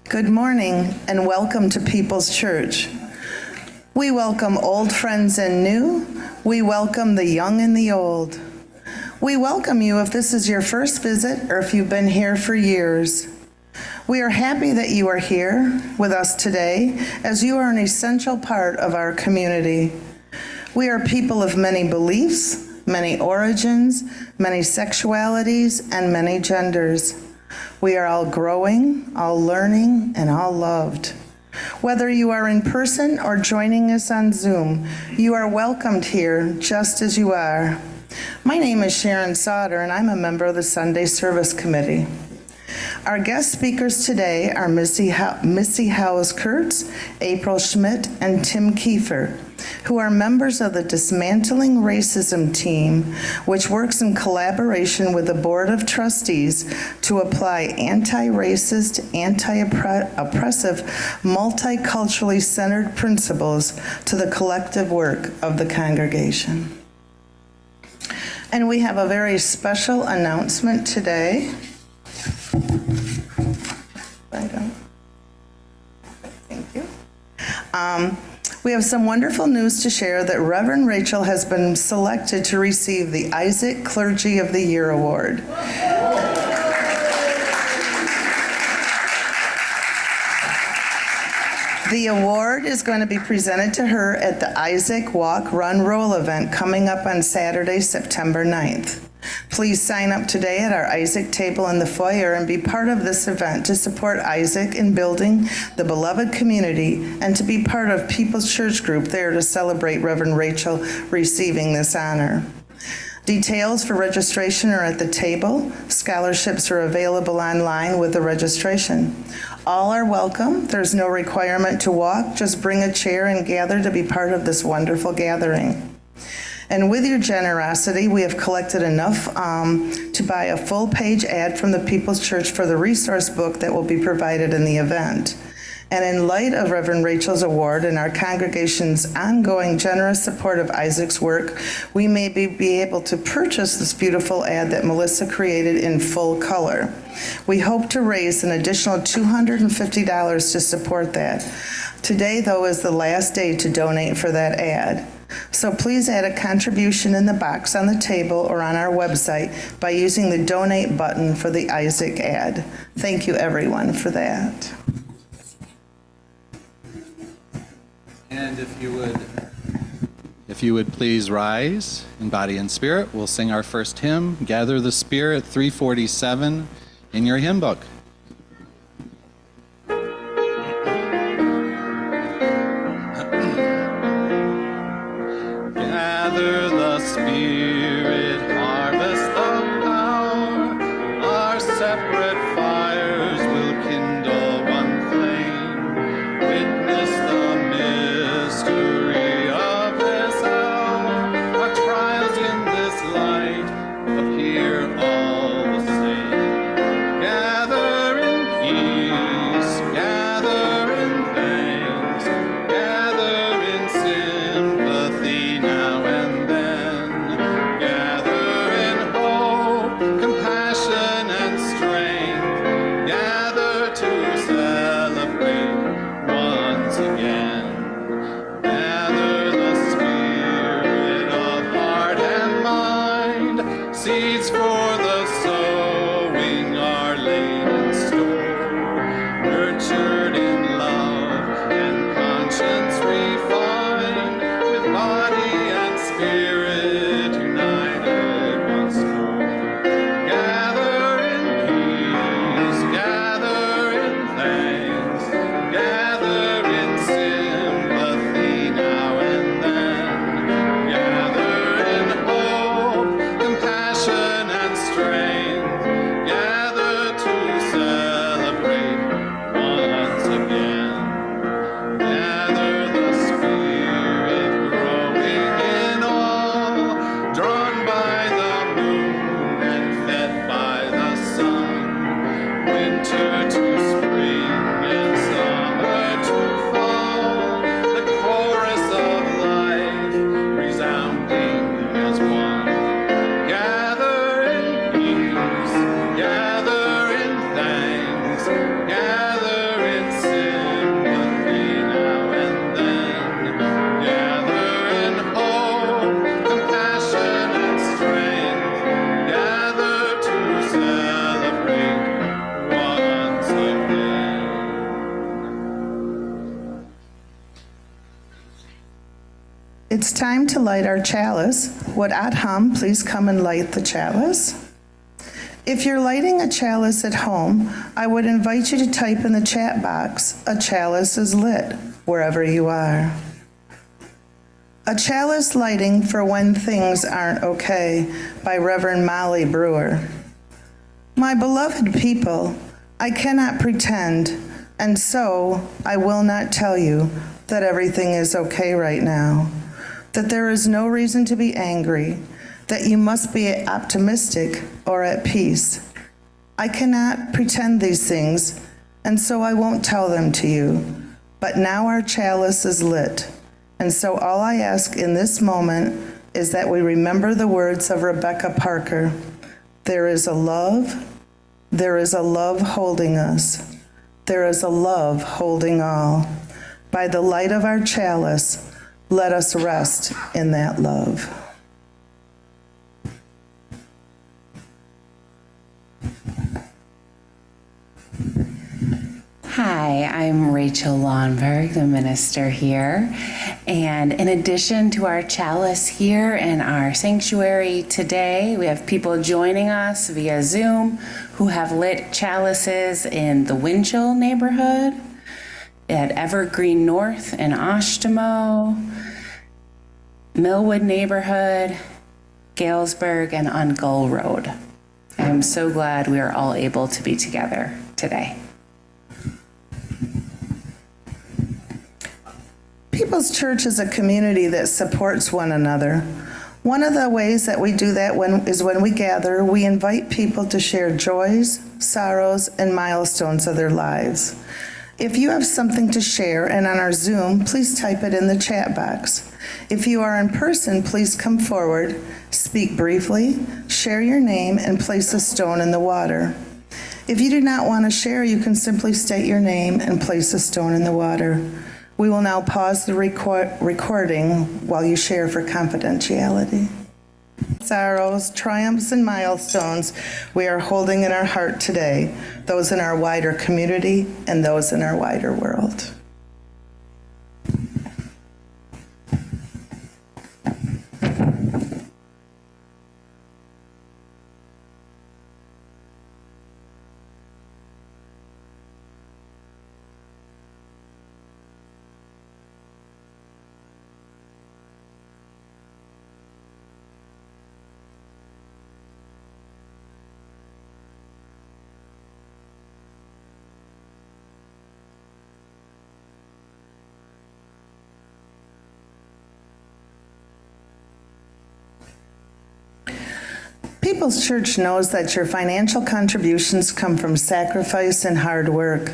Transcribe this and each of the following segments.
Good morning and welcome to People's Church. We welcome old friends and new. We welcome the young and the old. We welcome you if this is your first visit or if you've been here for years. We are happy that you are here with us today as you are an essential part of our community. We are people of many beliefs, many origins, many sexualities, and many genders. We are all growing, all learning, and all loved. Whether you are in person or joining us on Zoom, you are welcomed here just as you are. My name is Sharon Sauter, and I'm a member of the Sunday Service Committee. Our guest speakers today are Missy Howse-Kurtz, April Schmidt, and Tim Kieffer, who are members of the Dismantling Racism Team, which works in collaboration with the Board of Trustees to apply anti-racist, anti-oppressive, multiculturally-centered principles to the collective work of the congregation. And we have a very special announcement today. Thank you. We have some wonderful news to share that Reverend Rachel has been selected to receive the Isaac Clergy of the Year Award. The award is going to be presented to her at the Isaac Walk, Run, Roll event coming up on Saturday, September 9th. Please sign up today at our Isaac table in the foyer and be part of this event to support Isaac in building the beloved community and to be part of People's Church Group there to celebrate Reverend Rachel receiving this honor. Details for registration are at the table. Scholarships are available online with the registration. All are welcome. There's no requirement to walk. Just bring a chair and gather to be part of this wonderful gathering. And with your generosity, we have collected enough to buy a full-page ad from the People's Church for the resource book that will be provided in the event. And in light of Reverend Rachel's award and our congregation's ongoing generous support of Isaac's work, we may be able to purchase this beautiful ad that Melissa created in full color. We hope to raise an additional $250 to support that. Today, though, is the last day to donate for that ad. So please add a contribution in the box on the table or on our website by using the donate button for the Isaac ad. Thank you, everyone, for that. And if you would please rise in body and spirit, we'll sing our first hymn, Gather the Spirit, 347 in your hymn book. Gather the Spirit, harvest the power, our separate fires will kindle one flame, witness the mystery of this hour, our trials in this light appear all the same. Gather in peace, gather in thanks, gather in sympathy now and then, gather in hope, compassion and strength, gather to celebrate once again. Gather the spirit of heart and mind, seeds for the sowing are laid in store, nurtured in love and conscience refined, with body and spirit united once more. Gather in peace, gather in thanks, gather in sympathy now and then, gather in hope, compassion and strength, gather to celebrate once again. Gather the Spirit growing in all, drawn by the moon and fed by the sun, winter to spring and summer to fall, the chorus of life resounding as one. Gather in peace, gather in thanks, It's time to light our chalice. Would Adham please come and light the chalice? If you're lighting a chalice at home, I would invite you to type in the chat box, "A chalice is lit," wherever you are. A Chalice Lighting for When Things Aren't Okay by Reverend Molly Brewer. My beloved people, I cannot pretend, and so I will not tell you that everything is okay right now, that there is no reason to be angry, that you must be optimistic or at peace. I cannot pretend these things, and so I won't tell them to you. But now our chalice is lit, and so all I ask in this moment is that we remember the words of Rebecca Parker. There is a love holding us. There is a love holding all. By the light of our chalice, let us rest in that love. Hi, I'm Rachel Lawnberg, the minister here. And in addition to our chalice here in our sanctuary today, we have people joining us via Zoom who have lit chalices in the Winchell neighborhood, at Evergreen North in Oshtemo, Millwood neighborhood, Galesburg, and on Gull Road. I'm so glad we are all able to be together today. People's Church is a community that supports one another. One of the ways that we do that is when we gather, we invite people to share joys, sorrows, and milestones of their lives. If you have something to share and on our Zoom, please type it in the chat box. If you are in person, please come forward, speak briefly, share your name, and place a stone in the water. If you do not want to share, you can simply state your name and place a stone in the water. We will now pause the recording while you share for confidentiality. Sorrows, triumphs, and milestones we are holding in our heart today, those in our wider community and those in our wider world. People's Church knows that your financial contributions come from sacrifice and hard work.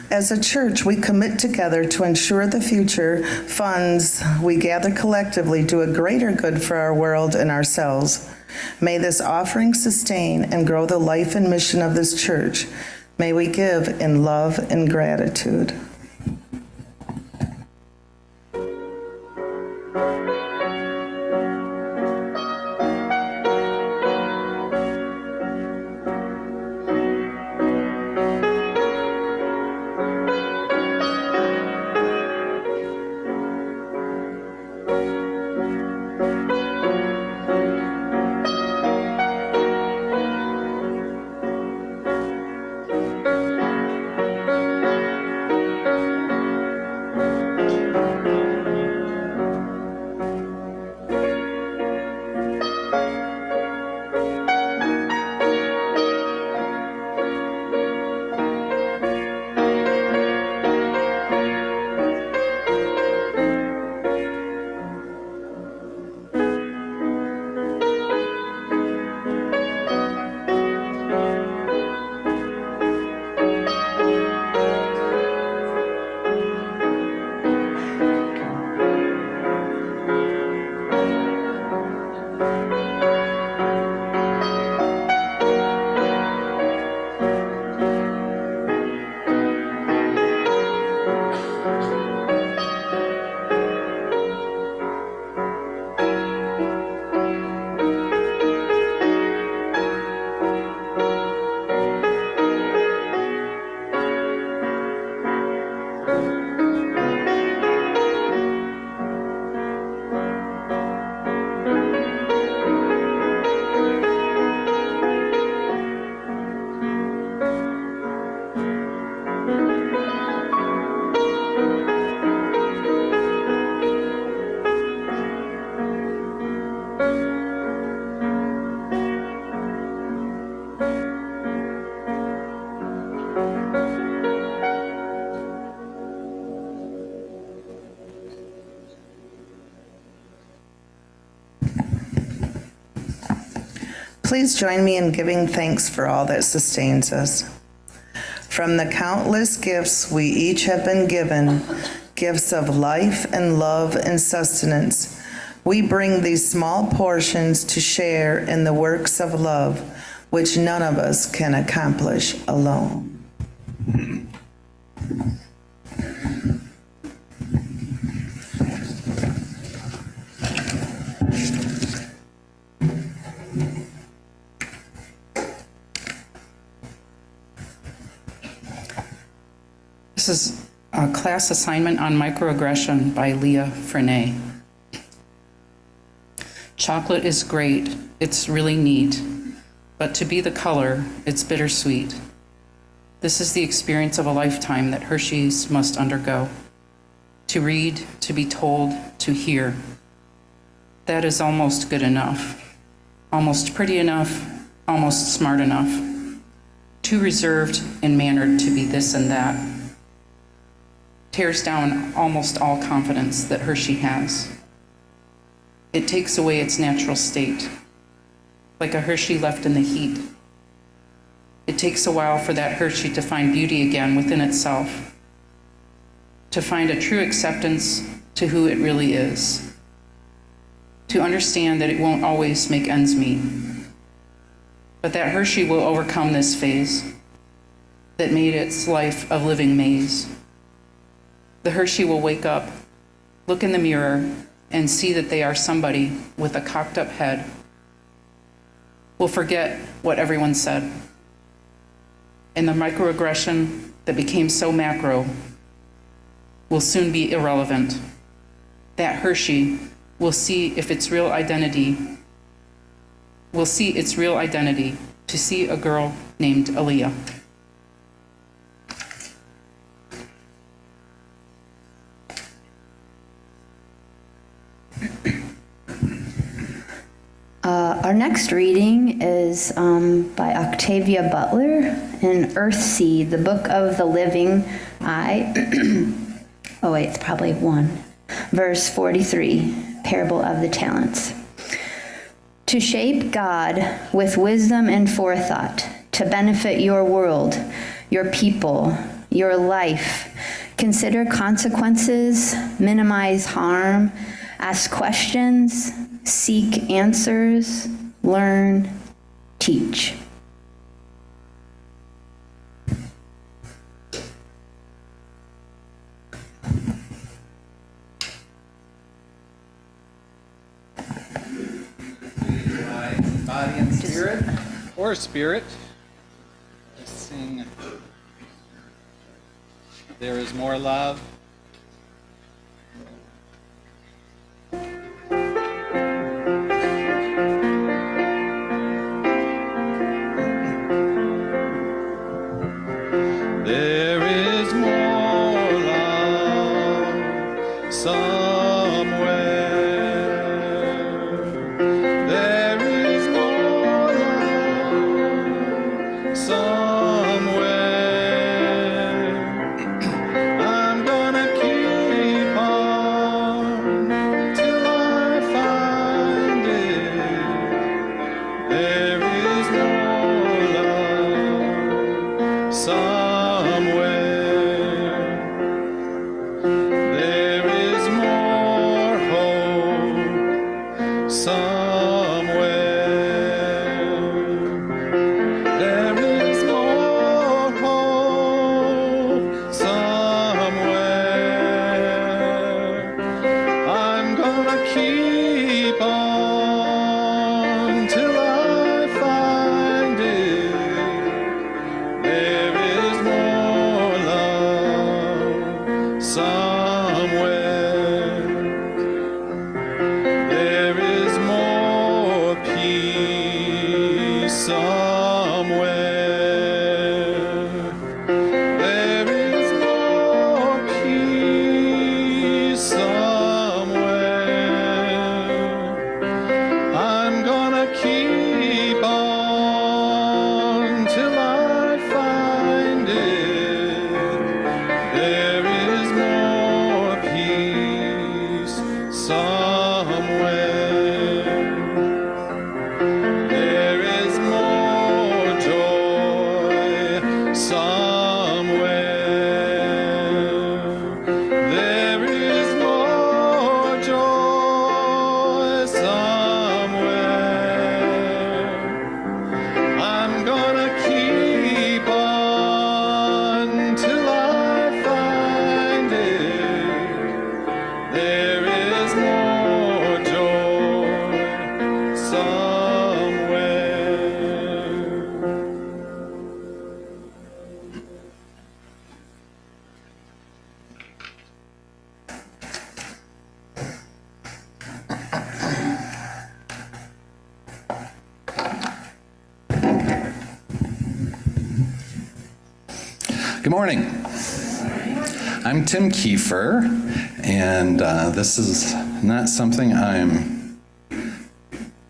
As a church, we commit together to ensure the future funds we gather collectively do a greater good for our world and ourselves. May this offering sustain and grow the life and mission of this church. May we give in love and gratitude. Please join me in giving thanks for all that sustains us. From the countless gifts we each have been given, gifts of life and love and sustenance, we bring these small portions to share in the works of love, which none of us can accomplish alone. This is a class assignment on microaggression by Leah Frenay. Chocolate is great, it's really neat, but to be the color, it's bittersweet. This is the experience of a lifetime that Hershey's must undergo. To read, to be told, to hear. That is almost good enough, almost pretty enough, almost smart enough. Too reserved and mannered to be this and that. Tears down almost all confidence that Hershey has. It takes away its natural state, like a Hershey left in the heat. It takes a while for that Hershey to find beauty again within itself, to find a true acceptance to who it really is, to understand that it won't always make ends meet, but that Hershey will overcome this phase that made its life a living maze. The Hershey will wake up, look in the mirror, and see that they are somebody with a cocked up head. Will forget what everyone said. And the microaggression that became so macro will soon be irrelevant. That Hershey will see its real identity to see a girl named Aaliyah. Our next reading is by Octavia Butler in Earthseed, the Book of the Living. It's probably 1. Verse 43, Parable of the Talents. To shape God with wisdom and forethought, to benefit your world, your people, your life. Consider consequences, minimize harm, ask questions, seek answers, learn, teach. Body and spirit, or spirit. Let's sing There Is More Love. There is more love somewhere. There is more love somewhere. I'm gonna keep on till I find it. There is more love somewhere. There is more hope somewhere. There is more hope somewhere. I'm gonna keep on till I find it. There is more love somewhere. There is more peace somewhere. There is more peace somewhere. I'm gonna keep on till I find Good morning. I'm Tim Kieffer, and this is not something I'm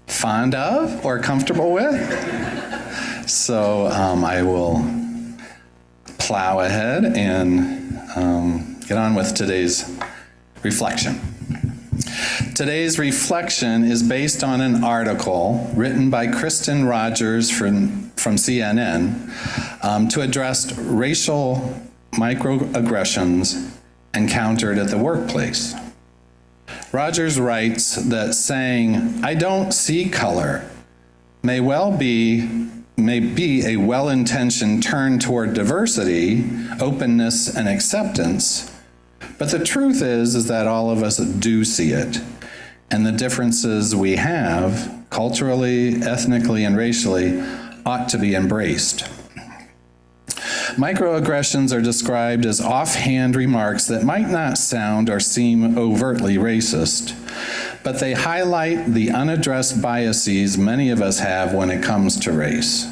fond of or comfortable with. So I will plow ahead and get on with today's reflection. Today's reflection is based on an article written by Kristen Rogers from CNN to address racial microaggressions encountered at the workplace. Rogers writes that saying, "I don't see color," may be a well-intentioned turn toward diversity, openness, and acceptance, but the truth is that all of us do see it, and the differences we have, culturally, ethnically, and racially, ought to be embraced. Microaggressions are described as offhand remarks that might not sound or seem overtly racist, but they highlight the unaddressed biases many of us have when it comes to race.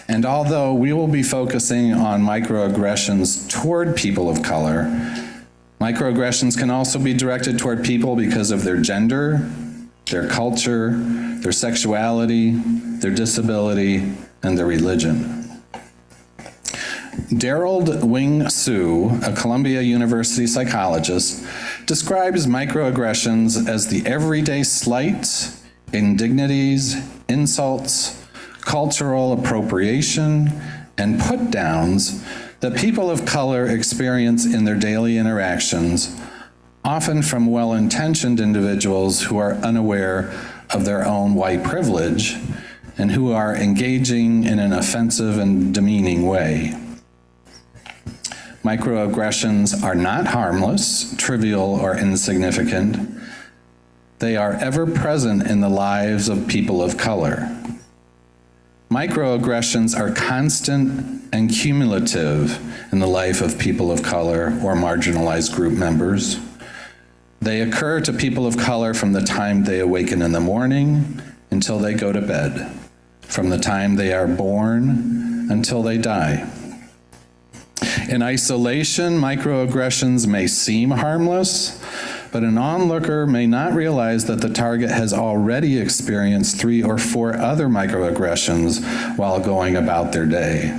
And although we will be focusing on microaggressions toward people of color, microaggressions can also be directed toward people because of their gender, their culture, their sexuality, their disability, and their religion. Daryl Wing Su, a Columbia University psychologist, describes microaggressions as the everyday slights, indignities, insults, cultural appropriation, and put-downs that people of color experience in their daily interactions, often from well-intentioned individuals who are unaware of their own white privilege and who are engaging in an offensive and demeaning way. Microaggressions are not harmless, trivial, or insignificant. They are ever present in the lives of people of color. Microaggressions are constant and cumulative in the life of people of color or marginalized group members. They occur to people of color from the time they awaken in the morning until they go to bed, from the time they are born until they die. In isolation, microaggressions may seem harmless, but an onlooker may not realize that the target has already experienced 3 or 4 other microaggressions while going about their day.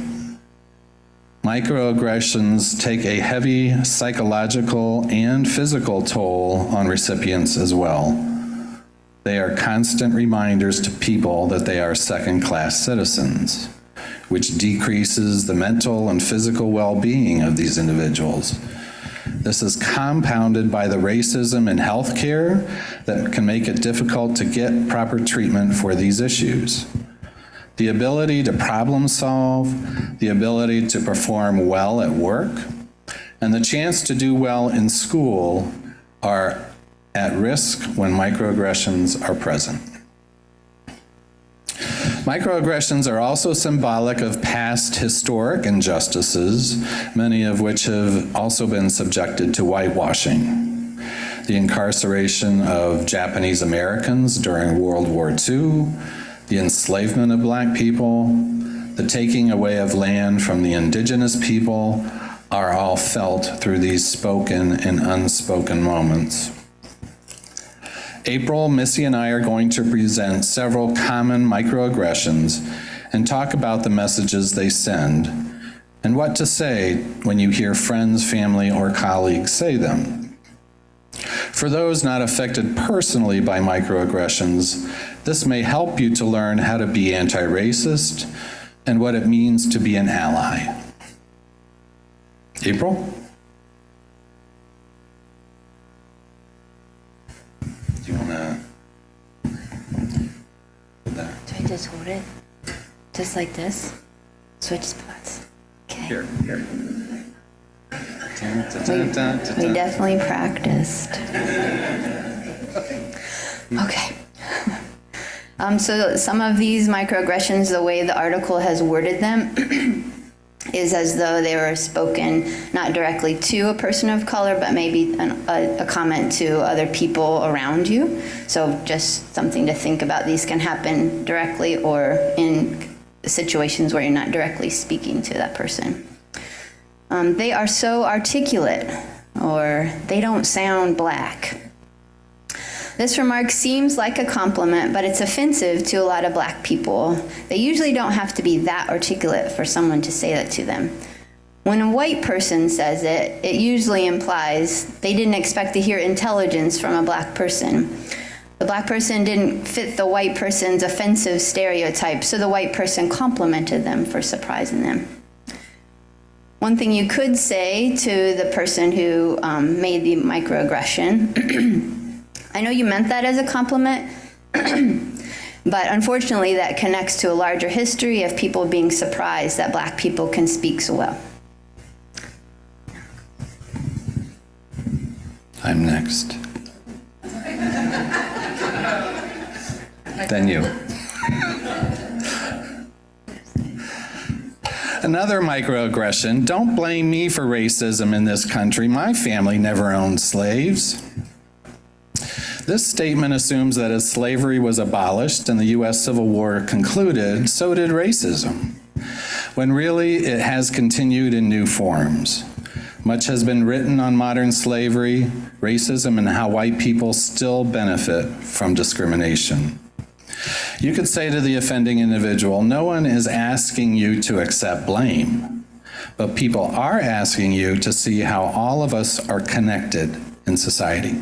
Microaggressions take a heavy psychological and physical toll on recipients as well. They are constant reminders to people that they are second-class citizens, which decreases the mental and physical well-being of these individuals. This is compounded by the racism in healthcare that can make it difficult to get proper treatment for these issues. The ability to problem solve, the ability to perform well at work, and the chance to do well in school are at risk when microaggressions are present. Microaggressions are also symbolic of past historic injustices, many of which have also been subjected to whitewashing. The incarceration of Japanese Americans during World War II, the enslavement of Black people, the taking away of land from the indigenous people are all felt through these spoken and unspoken moments. April, Missy, and I are going to present several common microaggressions and talk about the messages they send and what to say when you hear friends, family, or colleagues say them. For those not affected personally by microaggressions, this may help you to learn how to be anti-racist and what it means to be an ally. April? Do you want to put that? Do I just hold it? Just like this? Switch spots. Okay. Here. We definitely practiced. Okay. So some of these microaggressions, the way the article has worded them, is as though they were spoken not directly to a person of color, but maybe a comment to other people around you. So just something to think about. These can happen directly or in situations where you're not directly speaking to that person. They are so articulate, or they don't sound black. This remark seems like a compliment, but it's offensive to a lot of black people. They usually don't have to be that articulate for someone to say that to them. When a white person says it, it usually implies they didn't expect to hear intelligence from a black person. The black person didn't fit the white person's offensive stereotype, so the white person complimented them for surprising them. One thing you could say to the person who made the microaggression, I know you meant that as a compliment, but unfortunately that connects to a larger history of people being surprised that black people can speak so well. I'm next. Then you. Another microaggression. Don't blame me for racism in this country. My family never owned slaves. This statement assumes that as slavery was abolished and the U.S. Civil War concluded, so did racism, when really it has continued in new forms. Much has been written on modern slavery, racism, and how white people still benefit from discrimination. You could say to the offending individual, no one is asking you to accept blame, but people are asking you to see how all of us are connected in society.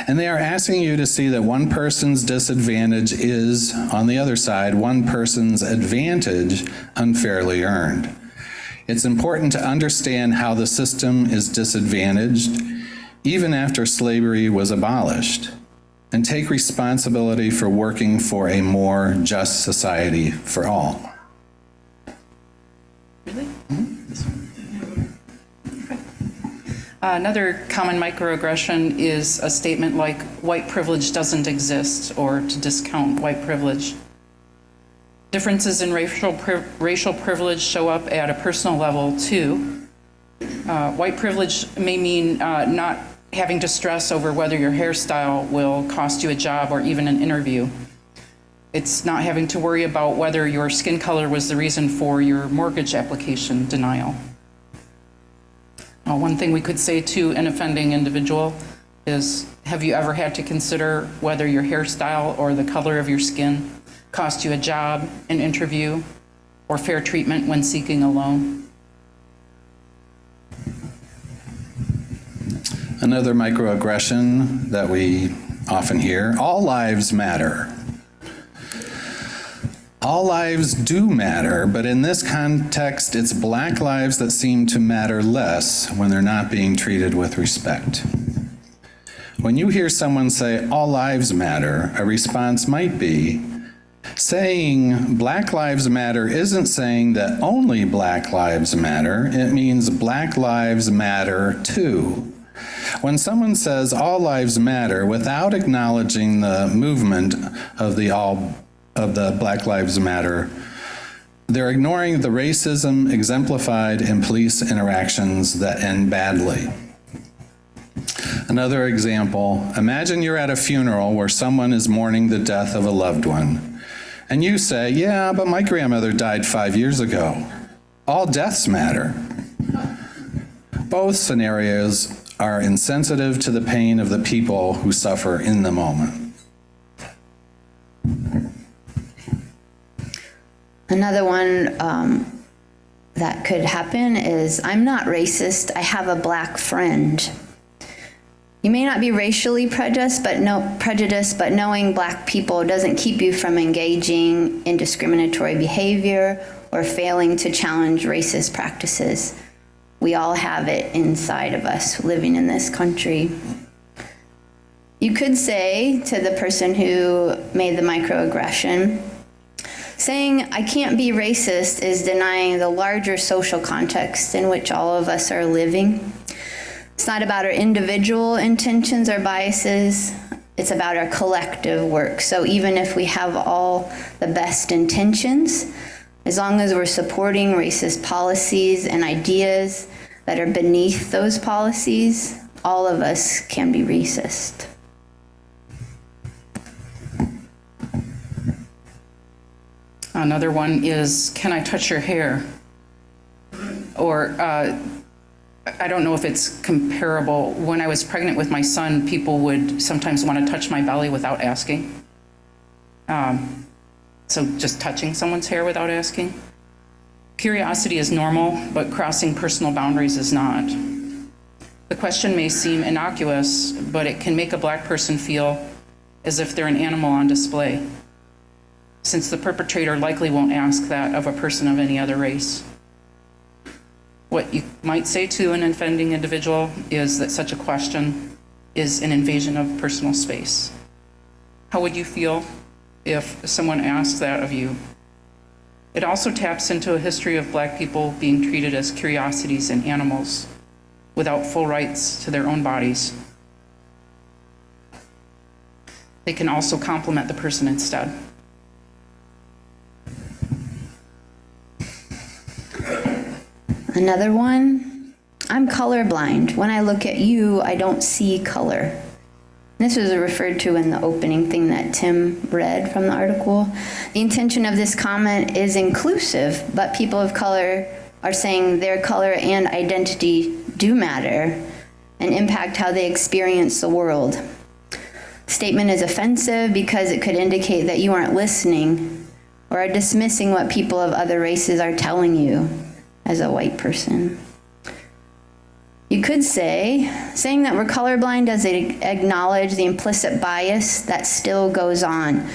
And they are asking you to see that one person's disadvantage is, on the other side, one person's advantage unfairly earned. It's important to understand how the system is disadvantaged even after slavery was abolished, and take responsibility for working for a more just society for all. Really? Another common microaggression is a statement like, white privilege doesn't exist, or to discount white privilege. Differences in racial privilege show up at a personal level, too. White privilege may mean not having to stress over whether your hairstyle will cost you a job or even an interview. It's not having to worry about whether your skin color was the reason for your mortgage application denial. One thing we could say to an offending individual is, have you ever had to consider whether your hairstyle or the color of your skin cost you a job, an interview, or fair treatment when seeking a loan? Another microaggression that we often hear, all lives matter. All lives do matter, but in this context, it's black lives that seem to matter less when they're not being treated with respect. When you hear someone say, all lives matter, a response might be, saying Black Lives Matter isn't saying that only Black lives matter, it means Black lives matter too. When someone says all lives matter without acknowledging the movement of the Black Lives Matter, they're ignoring the racism exemplified in police interactions that end badly. Another example, imagine you're at a funeral where someone is mourning the death of a loved one, and you say, yeah, but my grandmother died 5 years ago. All deaths matter. Both scenarios are insensitive to the pain of the people who suffer in the moment. Another one that could happen is, I'm not racist, I have a black friend. You may not be racially prejudiced, but knowing black people doesn't keep you from engaging in discriminatory behavior or failing to challenge racist practices. We all have it inside of us living in this country. You could say to the person who made the microaggression, saying I can't be racist is denying the larger social context in which all of us are living. It's not about our individual intentions or biases, it's about our collective work. So even if we have all the best intentions, as long as we're supporting racist policies and ideas that are beneath those policies, all of us can be racist. Another one is, can I touch your hair? Or I don't know if it's comparable. When I was pregnant with my son, people would sometimes want to touch my belly without asking. So just touching someone's hair without asking. Curiosity is normal, but crossing personal boundaries is not. The question may seem innocuous, but it can make a Black person feel as if they're an animal on display, since the perpetrator likely won't ask that of a person of any other race. What you might say to an offending individual is that such a question is an invasion of personal space. How would you feel if someone asked that of you? It also taps into a history of Black people being treated as curiosities and animals without full rights to their own bodies. They can also compliment the person instead. Another one, I'm colorblind. When I look at you, I don't see color. This was referred to in the opening thing that Tim read from the article. The intention of this comment is inclusive, but people of color are saying their color and identity do matter and impact how they experience the world. Statement is offensive because it could indicate that you aren't listening or are dismissing what people of other races are telling you as a white person. You could say, saying that we're colorblind does acknowledge the implicit bias that still goes on.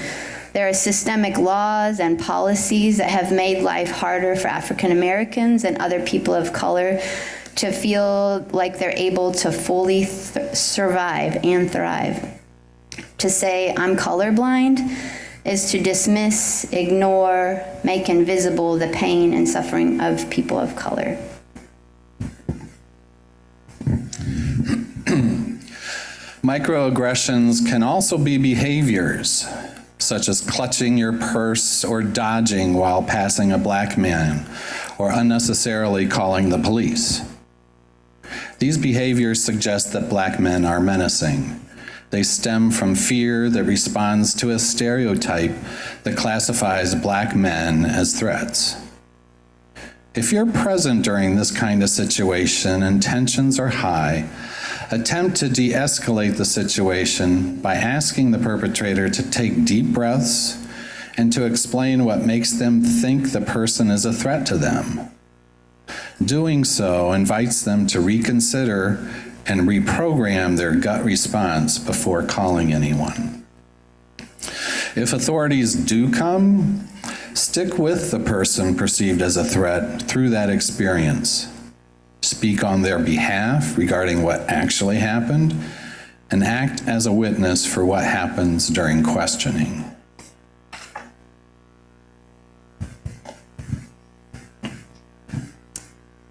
There are systemic laws and policies that have made life harder for African Americans and other people of color to feel like they're able to fully survive and thrive. To say I'm colorblind is to dismiss, ignore, make invisible the pain and suffering of people of color. Microaggressions can also be behaviors, such as clutching your purse or dodging while passing a Black man, or unnecessarily calling the police. These behaviors suggest that Black men are menacing. They stem from fear that responds to a stereotype that classifies Black men as threats. If you're present during this kind of situation and tensions are high, attempt to de-escalate the situation by asking the perpetrator to take deep breaths and to explain what makes them think the person is a threat to them. Doing so invites them to reconsider and reprogram their gut response before calling anyone. If authorities do come, stick with the person perceived as a threat through that experience. Speak on their behalf regarding what actually happened, and act as a witness for what happens during questioning.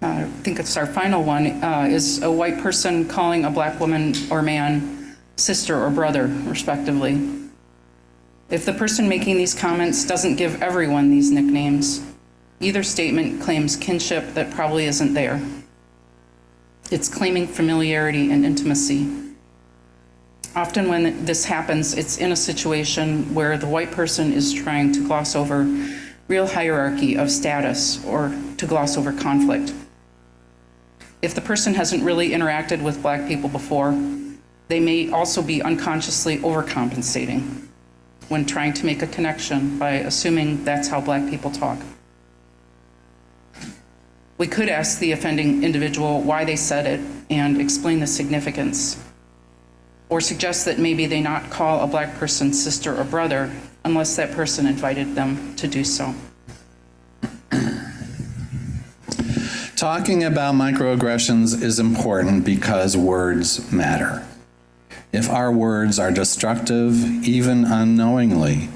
I think it's our final one, is a white person calling a Black woman or man sister or brother, respectively. If the person making these comments doesn't give everyone these nicknames, either statement claims kinship that probably isn't there. It's claiming familiarity and intimacy. Often when this happens, it's in a situation where the white person is trying to gloss over real hierarchy of status or to gloss over conflict. If the person hasn't really interacted with Black people before, they may also be unconsciously overcompensating when trying to make a connection by assuming that's how Black people talk. We could ask the offending individual why they said it and explain the significance, or suggest that maybe they not call a Black person sister or brother unless that person invited them to do so. Talking about microaggressions is important because words matter. If our words are destructive, even unknowingly,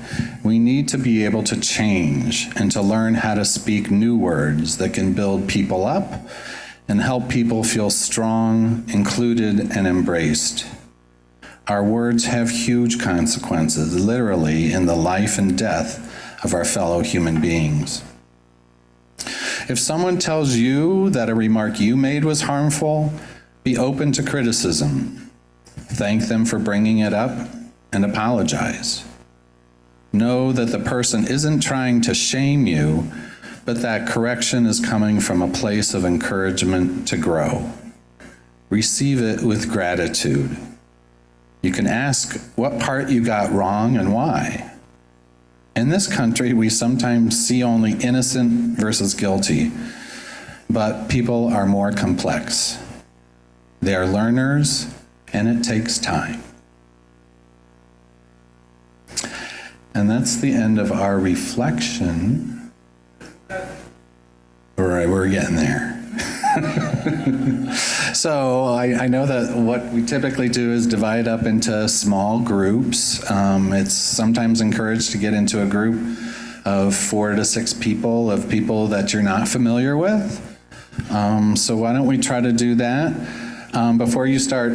we need to be able to change and to learn how to speak new words that can build people up and help people feel strong, included, and embraced. Our words have huge consequences, literally, in the life and death of our fellow human beings. If someone tells you that a remark you made was harmful, be open to criticism. Thank them for bringing it up and apologize. Know that the person isn't trying to shame you, but that correction is coming from a place of encouragement to grow. receive it with gratitude. You can ask what part you got wrong and why. In this country, we sometimes see only innocent versus guilty, but people are more complex. They are learners, and it takes time. And that's the end of our reflection. All right, we're getting there. So I know that what we typically do is divide up into small groups. It's sometimes encouraged to get into a group of 4 to 6 people, of people that you're not familiar with. So why don't we try to do that? Before you start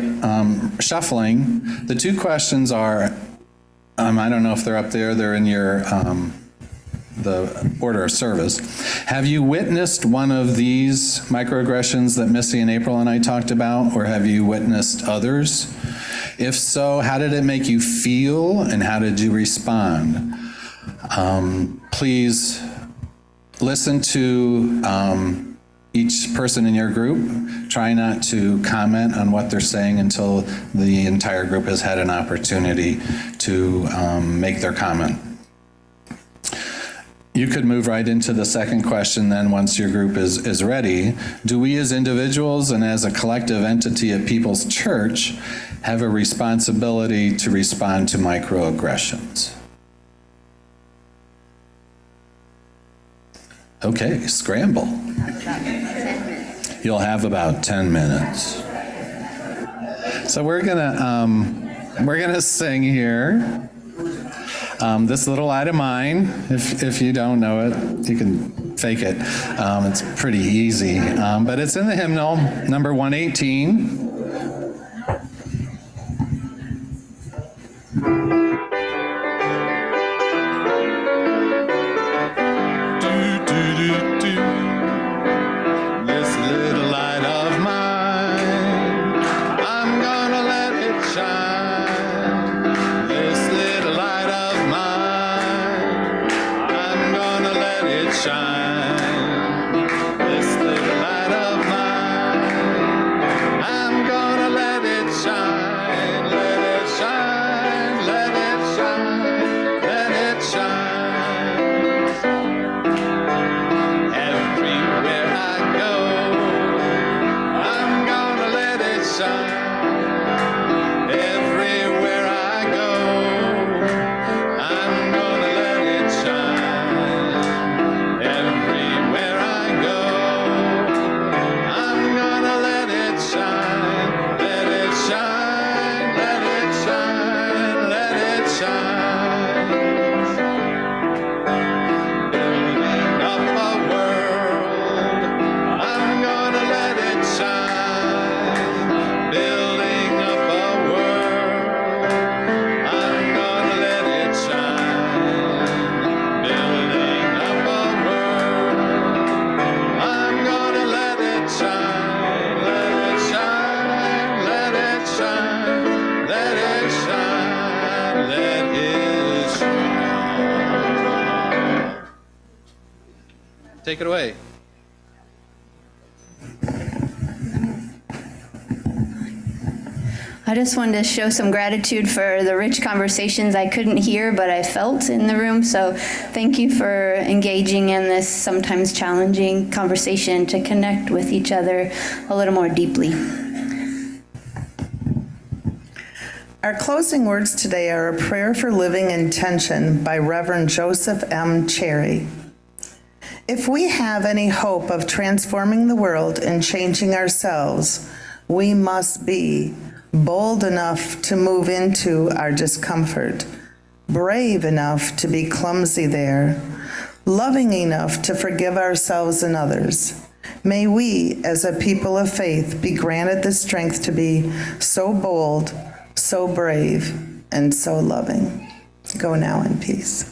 shuffling, the 2 questions are, I don't know if they're up there, they're in your the order of service. Have you witnessed one of these microaggressions that Missy and April and I talked about, or have you witnessed others? If so, how did it make you feel, and how did you respond? Please listen to each person in your group. Try not to comment on what they're saying until the entire group has had an opportunity to make their comment. You could move right into the second question then once your group is ready. Do we as individuals and as a collective entity at People's Church have a responsibility to respond to microaggressions? Okay, scramble. You'll have about 10 minutes. So we're gonna sing here. This little light of mine, if you don't know it, you can fake it. It's pretty easy, but it's in the hymnal, number 118. This little light of mine, I'm gonna let it shine. This little light of mine, I'm gonna let it shine. This little light of mine, I'm gonna let it shine. Let it shine, let it shine, let it shine. Everywhere I go, I'm gonna let it shine. Everywhere I go, I'm gonna let it shine. Everywhere I go, I'm gonna let it shine. Let it shine, let it shine, let it shine. Building up a world, I'm gonna let it shine. Building up a world, I'm gonna let it shine. Building up a world, I'm gonna let it shine. Let it shine, let it shine, let it shine, let it shine. Take it away. I just wanted to show some gratitude for the rich conversations I couldn't hear, but I felt in the room. So thank you for engaging in this sometimes challenging conversation to connect with each other a little more deeply. Our closing words today are a prayer for living in tension by Reverend Joseph M. Cherry. If we have any hope of transforming the world and changing ourselves, we must be bold enough to move into our discomfort, brave enough to be clumsy there, loving enough to forgive ourselves and others. May we, as a people of faith, be granted the strength to be so bold, so brave, and so loving. Go now in peace.